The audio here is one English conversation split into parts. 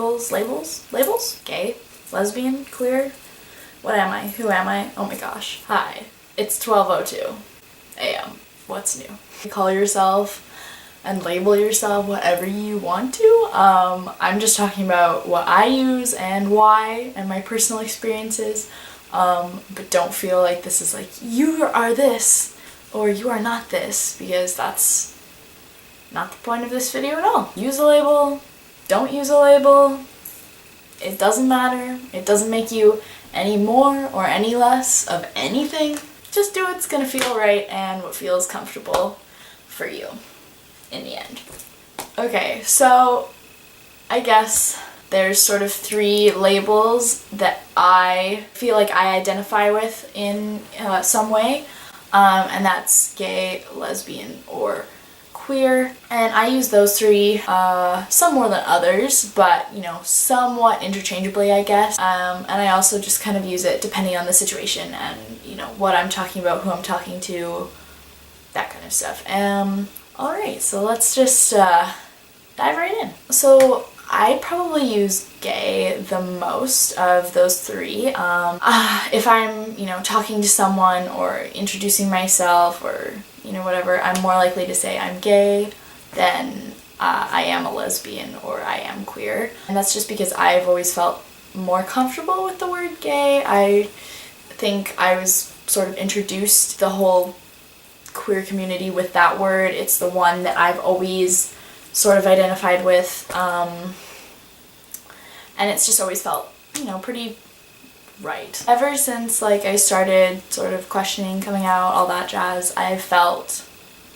labels? Gay, lesbian, queer? What am I? Who am I? Oh my gosh. Hi, it's 12:02 a.m. What's new? Call yourself and label yourself whatever you want to. I'm just talking about what I use and why and my personal experiences, but don't feel like this is like, you are this or you are not this, because that's not the point of this video at all. Use a label, don't use a label, it doesn't matter. It doesn't make you any more or any less of anything. Just do what's gonna feel right and what feels comfortable for you in the end. Okay, so I guess there's sort of 3 labels that I feel like I identify with in some way, and that's gay, lesbian, or queer. And I use those 3, some more than others, but you know, somewhat interchangeably, I guess. And I also just kind of use it depending on the situation and, you know, what I'm talking about, who I'm talking to, that kind of stuff. Alright, so let's just dive right in. So I probably use gay the most of those 3. If I'm, you know, talking to someone or introducing myself or, you know, whatever, I'm more likely to say I'm gay than I am a lesbian or I am queer. And that's just because I've always felt more comfortable with the word gay. I think I was sort of introduced the whole queer community with that word. It's the one that I've always sort of identified with, and it's just always felt, you know, pretty right. Ever since like I started sort of questioning coming out, all that jazz, I've felt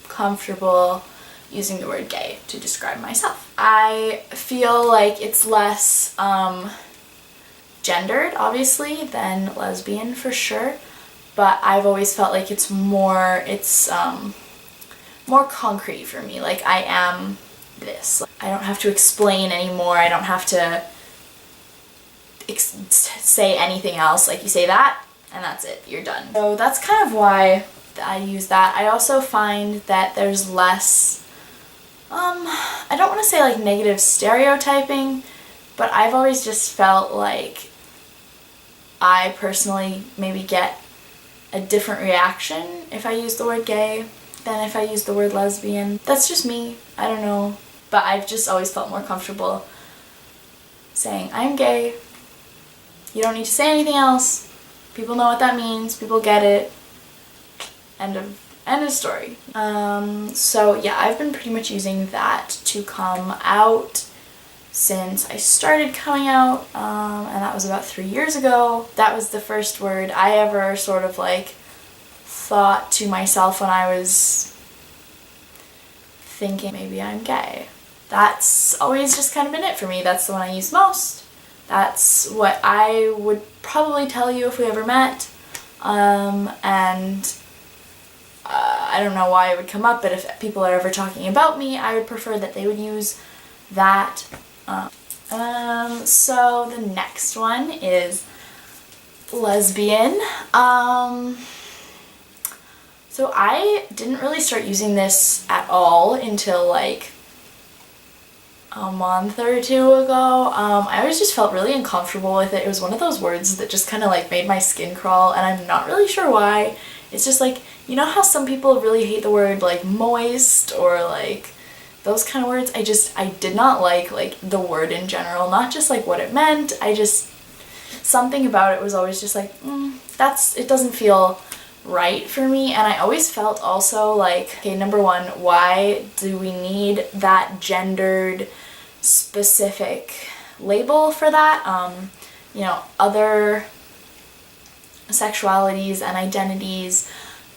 comfortable using the word gay to describe myself. I feel like it's less gendered, obviously, than lesbian for sure, but I've always felt like it's more concrete for me. Like, I am this. I don't have to explain anymore. I don't have to say anything else. Like, you say that and that's it, you're done. So that's kind of why I use that. I also find that there's less I don't want to say like negative stereotyping, but I've always just felt like I personally maybe get a different reaction if I use the word gay than if I use the word lesbian. That's just me, I don't know, but I've just always felt more comfortable saying I'm gay. You don't need to say anything else. People know what that means, people get it. End of story. So yeah, I've been pretty much using that to come out since I started coming out, and that was about 3 years ago. That was the first word I ever sort of like thought to myself when I was thinking maybe I'm gay. That's always just kind of been it for me. That's the one I use most. That's what I would probably tell you if we ever met, and I don't know why it would come up, but if people are ever talking about me, I would prefer that they would use that. So the next one is lesbian. So I didn't really start using this at all until like a month or 2 ago. I always just felt really uncomfortable with it. It was one of those words that just kind of like made my skin crawl, and I'm not really sure why. It's just like, you know how some people really hate the word like moist or like those kind of words? I did not like the word in general, not just like what it meant. Something about it was always just like, it doesn't feel right for me. And I always felt also like, okay, number one, why do we need that gendered specific label for that? You know, other sexualities and identities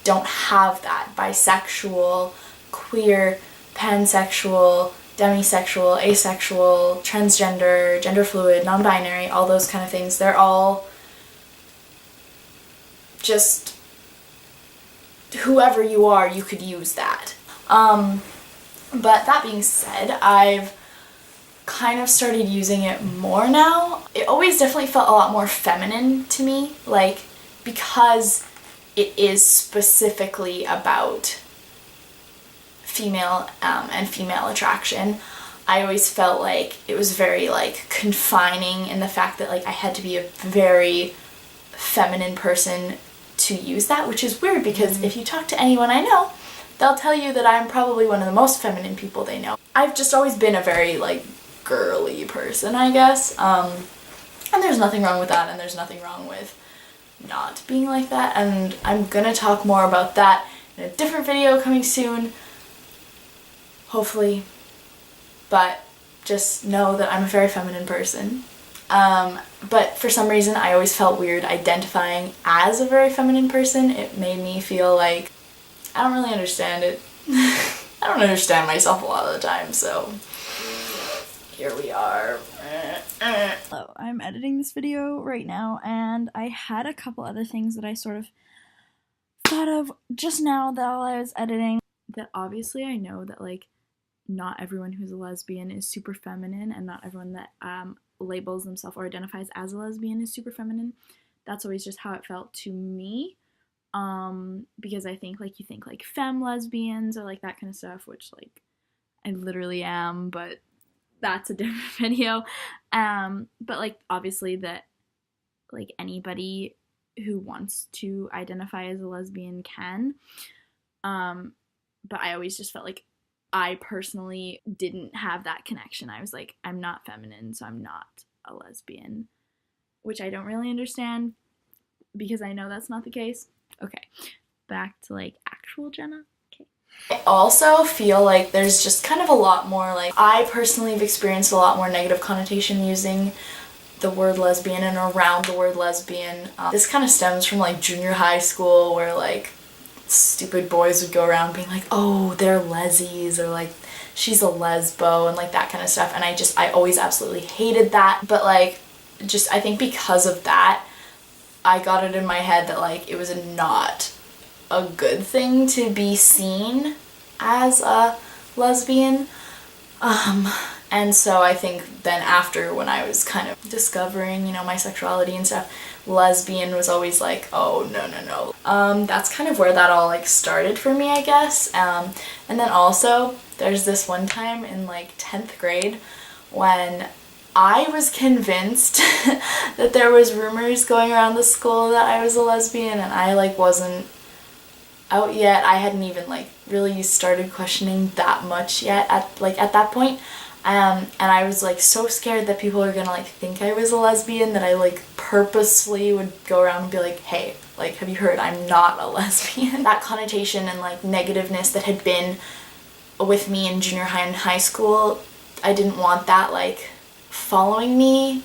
don't have that. Bisexual, queer, pansexual, demisexual, asexual, transgender, gender fluid, non-binary, all those kind of things. They're all just whoever you are, you could use that. But that being said, I've kind of started using it more now. It always definitely felt a lot more feminine to me, like, because it is specifically about female and female attraction. I always felt like it was very like confining in the fact that like I had to be a very feminine person to use that, which is weird because if you talk to anyone I know, they'll tell you that I'm probably one of the most feminine people they know. I've just always been a very like girly person, I guess, and there's nothing wrong with that, and there's nothing wrong with not being like that, and I'm gonna talk more about that in a different video coming soon, hopefully, but just know that I'm a very feminine person. But for some reason I always felt weird identifying as a very feminine person. It made me feel like I don't really understand it. I don't understand myself a lot of the time, so here we are. Hello, I'm editing this video right now, and I had a couple other things that I sort of thought of just now that while I was editing. That obviously I know that like not everyone who's a lesbian is super feminine, and not everyone that labels themselves or identifies as a lesbian is super feminine. That's always just how it felt to me. Because I think like you think like femme lesbians or like that kind of stuff, which like I literally am, but that's a different video. But like obviously that like anybody who wants to identify as a lesbian can. But I always just felt like I personally didn't have that connection. I was like, I'm not feminine, so I'm not a lesbian, which I don't really understand because I know that's not the case. Okay, back to like actual Jenna. Okay. I also feel like there's just kind of a lot more like I personally have experienced a lot more negative connotation using the word lesbian and around the word lesbian. This kind of stems from like junior high school where like stupid boys would go around being like, oh, they're lesies, or like she's a lesbo, and like that kind of stuff, and I always absolutely hated that. But like just I think because of that I got it in my head that like it was not a good thing to be seen as a lesbian. And so I think then after, when I was kind of discovering, you know, my sexuality and stuff, lesbian was always like, oh, no. That's kind of where that all like started for me, I guess. And then also there's this one time in like 10th grade when I was convinced that there was rumors going around the school that I was a lesbian, and I like wasn't out yet. I hadn't even like really started questioning that much yet at that point. And I was like so scared that people were gonna like think I was a lesbian that I like purposely would go around and be like, hey, like, have you heard I'm not a lesbian? That connotation and like negativeness that had been with me in junior high and high school, I didn't want that like following me,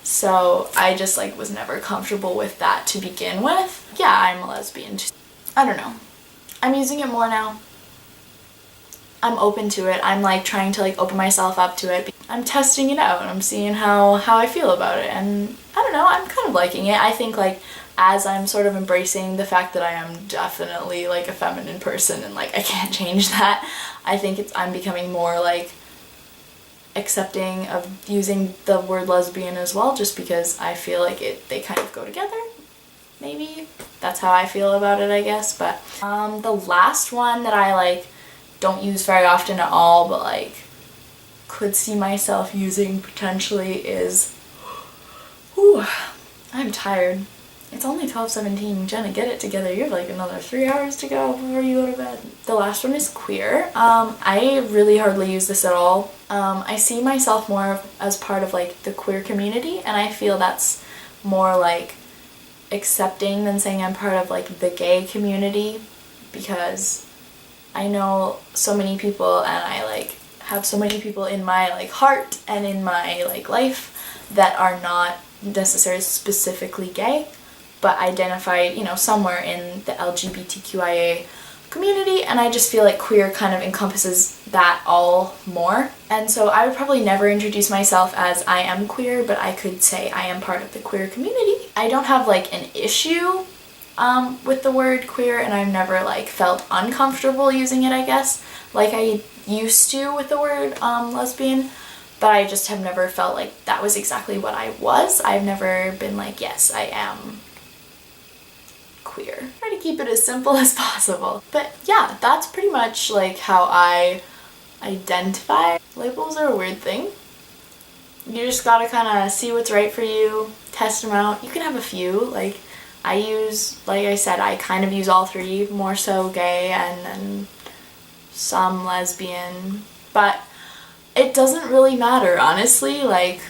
so I just like was never comfortable with that to begin with. Yeah, I'm a lesbian. I don't know. I'm using it more now. I'm open to it. I'm like trying to like open myself up to it. I'm testing it out and I'm seeing how I feel about it, and I don't know, I'm kind of liking it. I think like as I'm sort of embracing the fact that I am definitely like a feminine person and like I can't change that, I think I'm becoming more like accepting of using the word lesbian as well, just because I feel like they kind of go together. Maybe that's how I feel about it, I guess. But the last one that I like don't use very often at all, but like could see myself using potentially is, whew, I'm tired. It's only 12:17. Jenna, get it together. You have like another 3 hours to go before you go to bed. The last one is queer. I really hardly use this at all. I see myself more as part of like the queer community, and I feel that's more like accepting than saying I'm part of like the gay community, because I know so many people and I like have so many people in my like heart and in my like life that are not necessarily specifically gay, but identify, you know, somewhere in the LGBTQIA community, and I just feel like queer kind of encompasses that all more. And so I would probably never introduce myself as I am queer, but I could say I am part of the queer community. I don't have like an issue with the word queer, and I've never like felt uncomfortable using it, I guess, like I used to with the word lesbian, but I just have never felt like that was exactly what I was. I've never been like, yes, I am queer. Try to keep it as simple as possible. But yeah, that's pretty much like how I identify. Labels are a weird thing. You just gotta kind of see what's right for you, test them out. You can have a few, like I said, I kind of use all three, more so gay and then some lesbian, but it doesn't really matter, honestly. Like,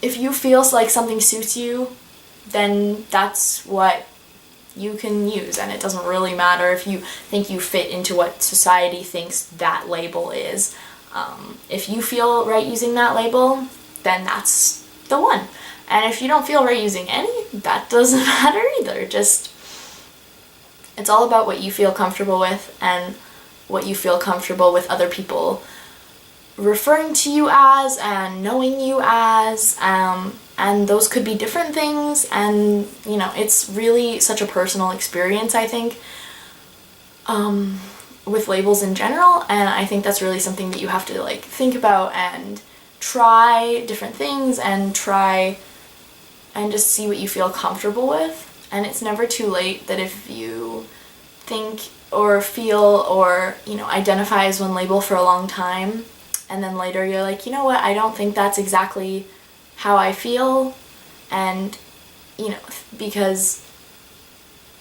if you feel like something suits you, then that's what you can use, and it doesn't really matter if you think you fit into what society thinks that label is. If you feel right using that label, then that's the one. And if you don't feel right using any, that doesn't matter either. Just, it's all about what you feel comfortable with and what you feel comfortable with other people referring to you as and knowing you as, and those could be different things, and you know, it's really such a personal experience, I think, with labels in general, and I think that's really something that you have to like think about and try different things and try and just see what you feel comfortable with. And it's never too late that if you think or feel or, you know, identify as one label for a long time, and then later you're like, you know what, I don't think that's exactly how I feel, and, you know, because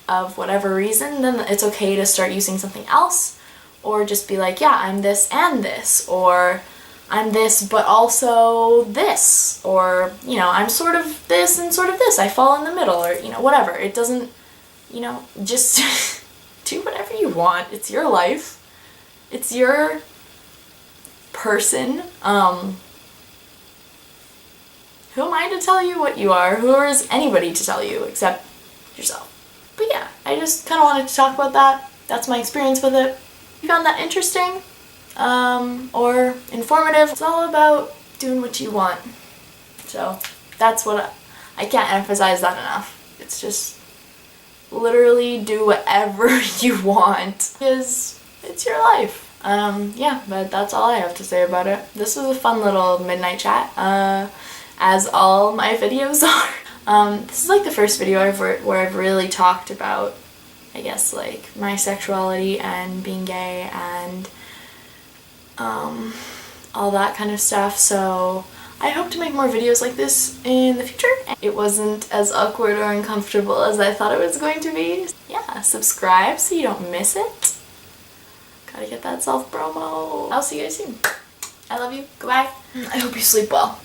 of whatever reason, then it's okay to start using something else, or just be like, yeah, I'm this and this, or I'm this but also this, or, you know, I'm sort of this and sort of this, I fall in the middle, or, you know, whatever. It doesn't, you know, just do whatever you want. It's your life. It's your person. Who am I to tell you what you are? Who is anybody to tell you except yourself? But yeah, I just kind of wanted to talk about that. That's my experience with it. If you found that interesting, or informative, it's all about doing what you want. So that's what I can't emphasize that enough. It's just literally do whatever you want, because it's your life. Yeah, but that's all I have to say about it. This was a fun little midnight chat, as all my videos are. This is like the first video where I've really talked about, I guess, like my sexuality and being gay and all that kind of stuff, so I hope to make more videos like this in the future. It wasn't as awkward or uncomfortable as I thought it was going to be. Yeah, subscribe so you don't miss it. Gotta get that self-promo. I'll see you guys soon. I love you. Goodbye. I hope you sleep well.